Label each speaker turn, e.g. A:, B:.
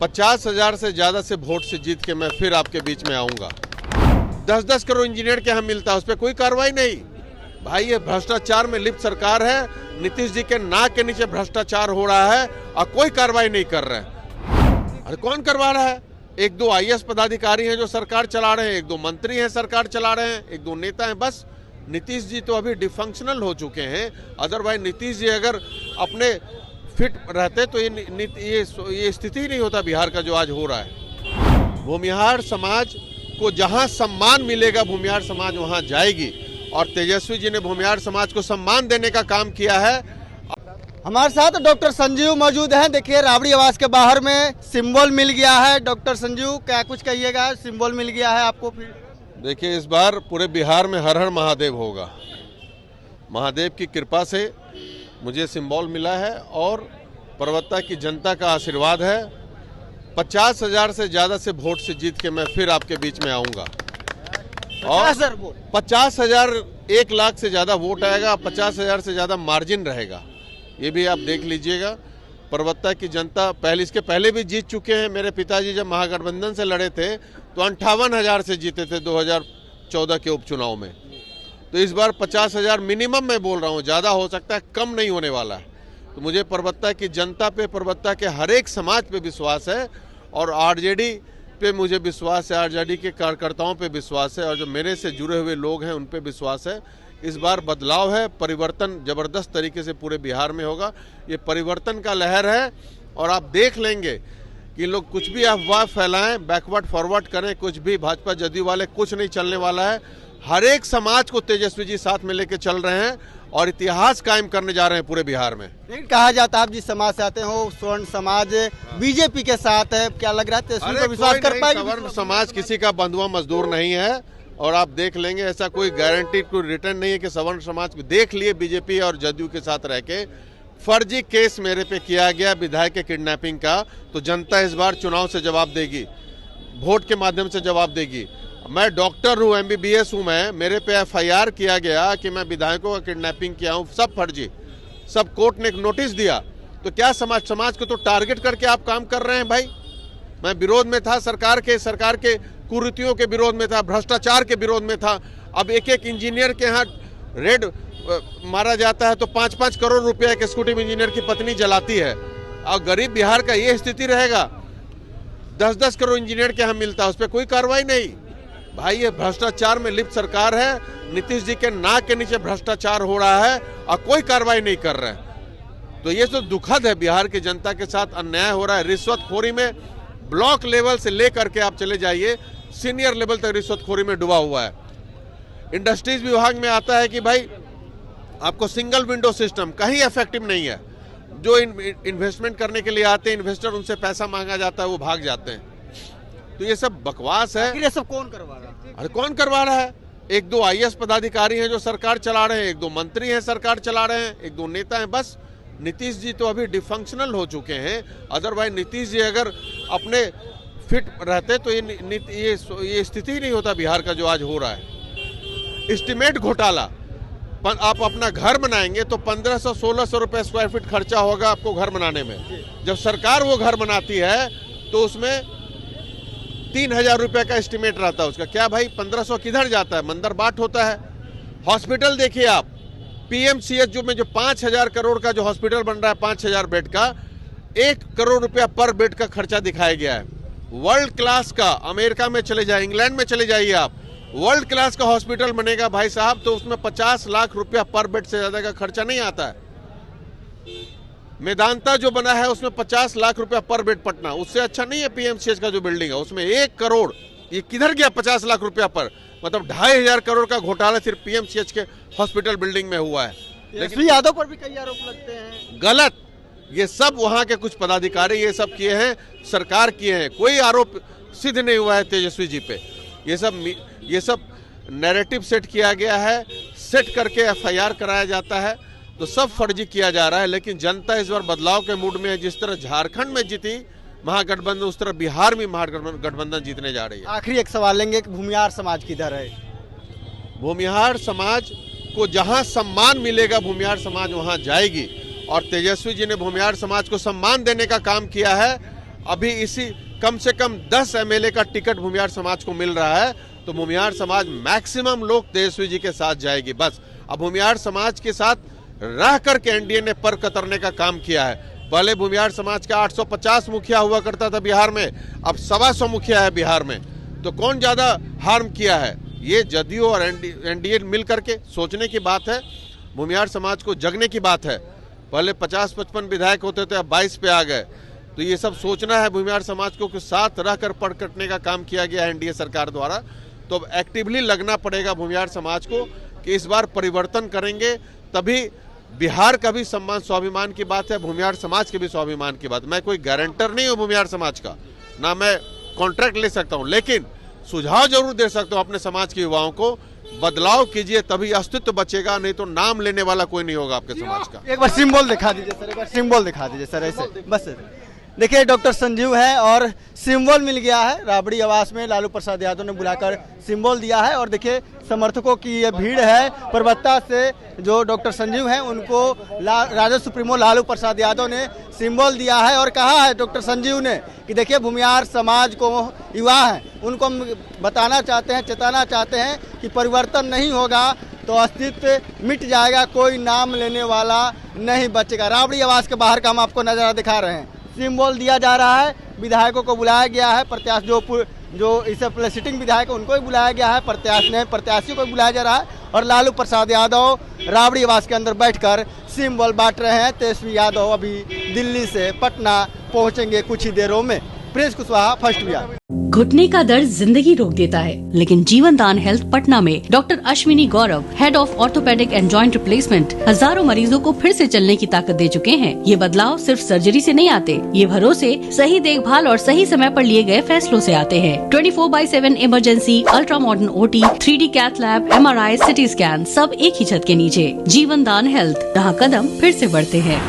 A: 50,000 से ज़्यादा से वोट से जीत के मैं फिर आपके बीच में आऊँगा। 10-10 करोड़ इंजीनियर के यहाँ मिलता है, उस पर कोई कार्रवाई नहीं। भाई ये भ्रष्टाचार में लिप्त सरकार है, नीतीश जी के नाक के नीचे भ्रष्टाचार हो रहा है और कोई कार्रवाई नहीं कर रहे हैं। अरे कौन करवा रहा है? 1-2 IAS पदाधिकारी हैं जो सरकार चला रहे हैं, 1-2 मंत्री हैं सरकार चला रहे हैं, 1-2 नेता हैं, बस। नीतीश जी तो अभी डिफंक्शनल हो चुके हैं। अदरवाइज नीतीश जी अगर अपने फिट रहते तो ये स्थिति ही नहीं होता बिहार का जो आज हो रहा है। भूमिहार समाज को जहां सम्मान मिलेगा भूमिहार समाज वहां जाएगी, और तेजस्वी जी ने भूमिहार समाज को सम्मान देने का काम किया है।
B: हमारे साथ डॉक्टर संजीव मौजूद हैं। देखिए राबड़ी आवास के बाहर में सिंबल मिल गया है। डॉक्टर संजीव क्या कुछ कहिएगा, सिंबल मिल गया है आपको? फिर
A: देखिए इस बार पूरे बिहार में हर हर महादेव होगा। महादेव की कृपा से मुझे सिंबल मिला है और परबत्ता की जनता का आशीर्वाद है। 50,000 से ज़्यादा से वोट से जीत के मैं फिर आपके बीच में आऊँगा। और 50,000 1 लाख से ज़्यादा वोट आएगा, 50,000 से ज़्यादा मार्जिन रहेगा। ये भी आप देख लीजिएगा। परबत्ता की जनता इसके पहले भी जीत चुके हैं। मेरे पिताजी जब महागठबंधन से लड़े थे तो 58,000 से जीते थे 2014 के उपचुनाव में। तो इस बार 50,000 मिनिमम मैं बोल रहा हूँ, ज़्यादा हो सकता है, कम नहीं होने वाला है। तो मुझे परबत्ता की जनता पे, परबत्ता के हर एक समाज पे विश्वास है और RJD पे मुझे विश्वास है, RJD के कार्यकर्ताओं पे विश्वास है और जो मेरे से जुड़े हुए लोग हैं उन पे विश्वास है। इस बार बदलाव है, परिवर्तन जबरदस्त तरीके से पूरे बिहार में होगा। ये परिवर्तन का लहर है और आप देख लेंगे कि लोग कुछ भी अफवाह फैलाएं, बैकवर्ड फॉरवर्ड करें, कुछ भी भाजपा जदयू वाले, कुछ नहीं चलने वाला है। हर एक समाज को तेजस्वी जी साथ में लेके चल रहे हैं और इतिहास कायम करने जा रहे हैं पूरे बिहार में।
B: लेकिन कहा जाता है आप जिस समाज से आते हो, स्वर्ण समाज बीजेपी के साथ है, क्या लग रहा है तेजस्वी पर विश्वास कर पाएगी?
A: सवर्ण समाज किसी का बंधुआ मजदूर नहीं है और आप देख लेंगे, ऐसा कोई गारंटी, कोई रिटर्न नहीं है कि सवर्ण समाज देख लिए बीजेपी और जदयू के साथ रह के फर्जी केस मेरे पे किया गया विधायक के किडनैपिंग का, तो जनता इस बार चुनाव से जवाब देगी, वोट के माध्यम से जवाब देगी। मैं डॉक्टर हूँ, MBBS हूँ, मेरे पे FIR किया गया कि मैं विधायकों का किडनैपिंग किया हूँ, सब फर्जी, सब कोर्ट ने एक नोटिस दिया। तो क्या समाज को तो टारगेट करके आप काम कर रहे हैं भाई। मैं विरोध में था सरकार के कुरीतियों के विरोध में था, भ्रष्टाचार के विरोध में था। अब एक इंजीनियर के यहाँ रेड मारा जाता है तो 5-5 करोड़ रुपया एक एक्जीक्यूटिव इंजीनियर की पत्नी जलाती है और गरीब बिहार का ये स्थिति रहेगा। 10-10 करोड़ इंजीनियर के यहाँ मिलता है, उस पर कोई कार्रवाई नहीं। भाई ये भ्रष्टाचार में लिप्त सरकार है, नीतीश जी के नाक के नीचे भ्रष्टाचार हो रहा है और कोई कार्रवाई नहीं कर रहे हैं। तो ये तो दुखद है, बिहार की जनता के साथ अन्याय हो रहा है। रिश्वतखोरी में ब्लॉक लेवल से लेकर के आप चले जाइए, सीनियर लेवल तक रिश्वतखोरी में डूबा हुआ है। इंडस्ट्रीज विभाग में आता है कि भाई आपको सिंगल विंडो सिस्टम कहीं इफेक्टिव नहीं है। जो इन्वेस्टमेंट करने के लिए आते हैं इन्वेस्टर, उनसे पैसा मांगा जाता है, वो भाग जाते हैं। तो ये सब बकवास है।
B: ये सब कौन करवा रहा है?
A: अरे कौन करवा रहा है? 1-2 IAS पदाधिकारी हैं जो सरकार चला रहे हैं, 1-2 मंत्री हैं सरकार चला रहे हैं, 1-2 नेता हैं, बस। नीतीश जी तो अभी डिफंक्शनल हो चुके हैं। अदरवाइज नीतीश जी अगर अपने फिट रहते तो ये स्थिति ही नहीं होता बिहार का जो आज हो रहा है। एस्टीमेट घोटाला, आप अपना घर बनाएंगे तो 1500-1600 रुपए स्क्वायर फीट खर्चा होगा आपको घर बनाने में। जब सरकार वो घर बनाती है तो उसमें 3,000 रुपए का एस्टीमेट रहता है उसका। क्या भाई 1500 किधर जाता है? मंदिर बाट होता है। हॉस्पिटल देखिए आप, PMCH में जो 5,000 करोड़ का जो हॉस्पिटल बन रहा है, 5,000 बेड का, 1 करोड़ रुपया पर बेड का खर्चा दिखाया गया है। वर्ल्ड क्लास का, अमेरिका में चले जाए, इंग्लैंड में चले जाइए आप, वर्ल्ड क्लास का हॉस्पिटल बनेगा भाई साहब, तो उसमें 50 लाख रुपया पर बेड से ज्यादा का खर्चा नहीं आता है। मेदांता जो बना है उसमें 50 लाख रुपया पर बेड पटना, उससे अच्छा नहीं है PMCH का जो बिल्डिंग है, उसमें 1 करोड़। ये किधर गया 50 लाख रुपया पर? मतलब 2,500 करोड़ का घोटाला सिर्फ PMCH के हॉस्पिटल बिल्डिंग में हुआ है।
B: लेकिन यादव पर भी कई आरोप लगते हैं।
A: गलत, ये सब वहां के कुछ पदाधिकारी ये सब किए हैं, सरकार किए हैं, कोई आरोप सिद्ध नहीं हुआ है तेजस्वी जी पे। ये सब नैरेटिव सेट किया गया है, सेट करके FIR कराया जाता है, तो सब फर्जी किया जा रहा है। लेकिन जनता इस बार बदलाव के मूड में है। जिस तरह झारखंड में जीती महागठबंधन, उस तरह बिहार में महागठबंधन जीतने जा रही है।
B: आखिरी एक सवाल लेंगे कि भूमिहार समाज किधर है?
A: भूमिहार समाज को जहां सम्मान मिलेगा भूमिहार समाज वहां जाएगी, और तेजस्वी जी ने भूमिहार समाज को सम्मान देने का काम किया है। अभी इसी कम से कम 10 एमएलए का टिकट भूमिहार समाज को मिल रहा है, तो भूमिहार समाज मैक्सिमम लोग तेजस्वी जी के साथ जाएगी। बस अब भूमिहार समाज के साथ रह करके एनडीए ने पर कतरने का काम किया है। पहले भूमिहार समाज का 850 मुखिया हुआ करता था बिहार में, अब 125 मुखिया है बिहार में। तो कौन ज्यादा हार्म किया है? ये जदयू और एनडीए मिल करके सोचने की बात है, भूमिहार समाज को जगने की बात है। पहले 50-55 विधायक होते थे, अब 22 पे आ गए। तो ये सब सोचना है भूमिहार समाज को कि साथ रहकर पर कटने का काम किया गया है एनडीए सरकार द्वारा। तो अब एक्टिवली लगना पड़ेगा भूमिहार समाज को कि इस बार परिवर्तन करेंगे, तभी बिहार का भी सम्मान स्वाभिमान की बात है, भूमिहार समाज के भी स्वाभिमान की बात। मैं कोई गारंटर नहीं हूँ भूमिहार समाज का, ना मैं कॉन्ट्रैक्ट ले सकता हूँ, लेकिन सुझाव जरूर दे सकता हूँ अपने समाज के युवाओं को, बदलाव कीजिए तभी अस्तित्व बचेगा, नहीं तो नाम लेने वाला कोई नहीं होगा आपके समाज का।
B: एक बार सिंबल दिखा दीजिए सर, एक बार सिंबल दिखा दीजिए सर, ऐसे बस। देखिए डॉक्टर संजीव है और सिंबल मिल गया है। राबड़ी आवास में लालू प्रसाद यादव ने बुलाकर सिंबल दिया है और देखिए समर्थकों की ये भीड़ है। परबत्ता से जो डॉक्टर संजीव हैं उनको राजद सुप्रीमो लालू प्रसाद यादव ने सिंबल दिया है और कहा है डॉक्टर संजीव ने कि देखिए भूमिहार समाज को युवा हैं, उनको बताना चाहते हैं, चेताना चाहते हैं कि परिवर्तन नहीं होगा तो अस्तित्व मिट जाएगा, कोई नाम लेने वाला नहीं बचेगा। राबड़ी आवास के बाहर का हम आपको नजारा दिखा रहे हैं। सिंबल दिया जा रहा है, विधायकों को बुलाया गया है, प्रत्याशी जो इससे पहले सिटिंग विधायक उनको भी बुलाया गया है, प्रत्याशियों को भी बुलाया जा रहा है और लालू प्रसाद यादव राबड़ी आवास के अंदर बैठकर सिंबल बांट रहे हैं। तेजस्वी यादव अभी दिल्ली से पटना पहुंचेंगे कुछ ही देरों में। Prince Kushwaha, first Bihar.
C: घुटने का दर्द जिंदगी रोक देता है, लेकिन जीवन दान हेल्थ पटना में doctor Ashwini Gaurav, head of orthopaedic and joint replacement, हजारों मरीजों को फिर से चलने की ताकत दे चुके हैं। ये बदलाव सिर्फ सर्जरी से नहीं आते, ये भरोसे, सही देखभाल और सही समय पर लिए गए फैसलों से आते हैं। 24/7 emergency, ultra modern OT, 3D cath lab, MRI, CT scan, सब एक ही छत के नीचे। जीवन दान हेल्थ, जहाँ कदम फिर से बढ़ते हैं।